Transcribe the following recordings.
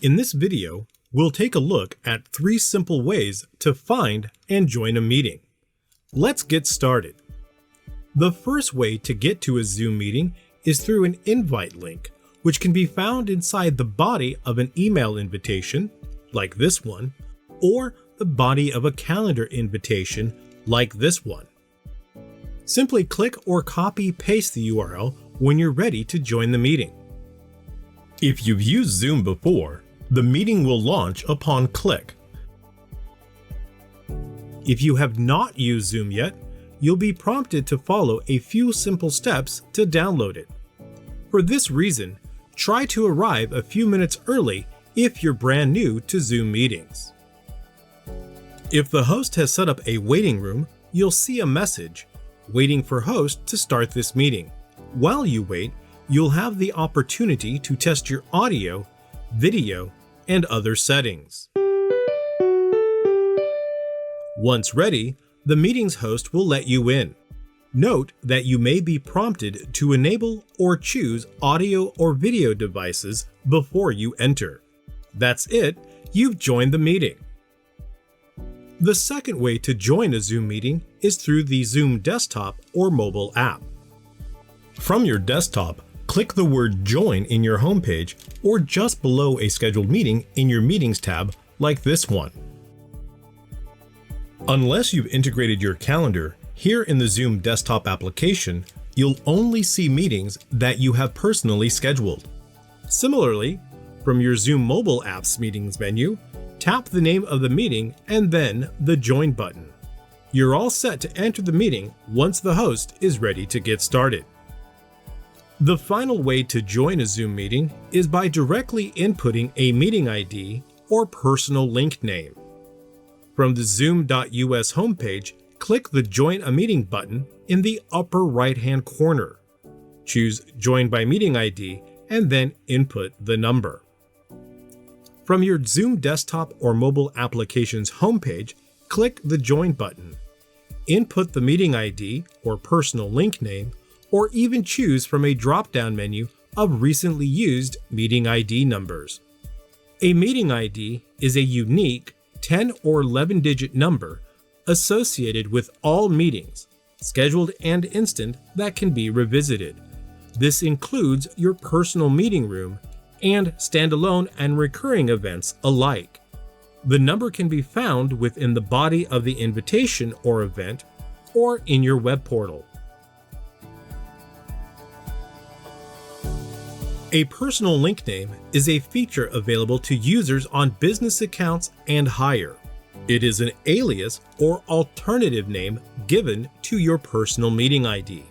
In this video, we'll take a look at 3 simple ways to find and join a meeting. Let's get started. The first way to get to a Zoom meeting is through an invite link, which can be found inside the body of an email invitation, like this one, or the body of a calendar invitation, like this one. Simply click or copy-paste the URL when you're ready to join the meeting. If you've used Zoom before, the meeting will launch upon click. If you have not used Zoom yet, you'll be prompted to follow a few simple steps to download it. For this reason, try to arrive a few minutes early if you're brand new to Zoom meetings. If the host has set up a waiting room, you'll see a message, "Waiting for host to start this meeting." While you wait, you'll have the opportunity to test your audio, video, and other settings. Once ready, the meeting's host will let you in. Note that you may be prompted to enable or choose audio or video devices before you enter. That's it, you've joined the meeting. The second way to join a Zoom meeting is through the Zoom desktop or mobile app. From your desktop, click the word Join in your homepage or just below a scheduled meeting in your Meetings tab, like this one. Unless you've integrated your calendar, here in the Zoom desktop application, you'll only see meetings that you have personally scheduled. Similarly, from your Zoom mobile app's meetings menu, tap the name of the meeting and then the Join button. You're all set to enter the meeting once the host is ready to get started. The final way to join a Zoom meeting is by directly inputting a meeting ID or personal link name. From the zoom.us homepage, click the Join a Meeting button in the upper right-hand corner. Choose Join by Meeting ID and then input the number. From your Zoom desktop or mobile application's homepage, click the Join button. Input the meeting ID or personal link name, or even choose from a drop-down menu of recently used meeting ID numbers. A meeting ID is a unique 10 or 11-digit number associated with all meetings, scheduled and instant, that can be revisited. This includes your personal meeting room and standalone and recurring events alike. The number can be found within the body of the invitation or event, or in your web portal. A personal link name is a feature available to users on business accounts and higher. It is an alias or alternative name given to your personal meeting ID.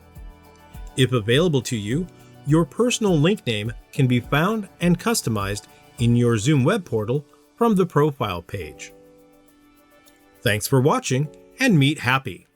If available to you, your personal link name can be found and customized in your Zoom web portal from the profile page. Thanks for watching, and meet happy!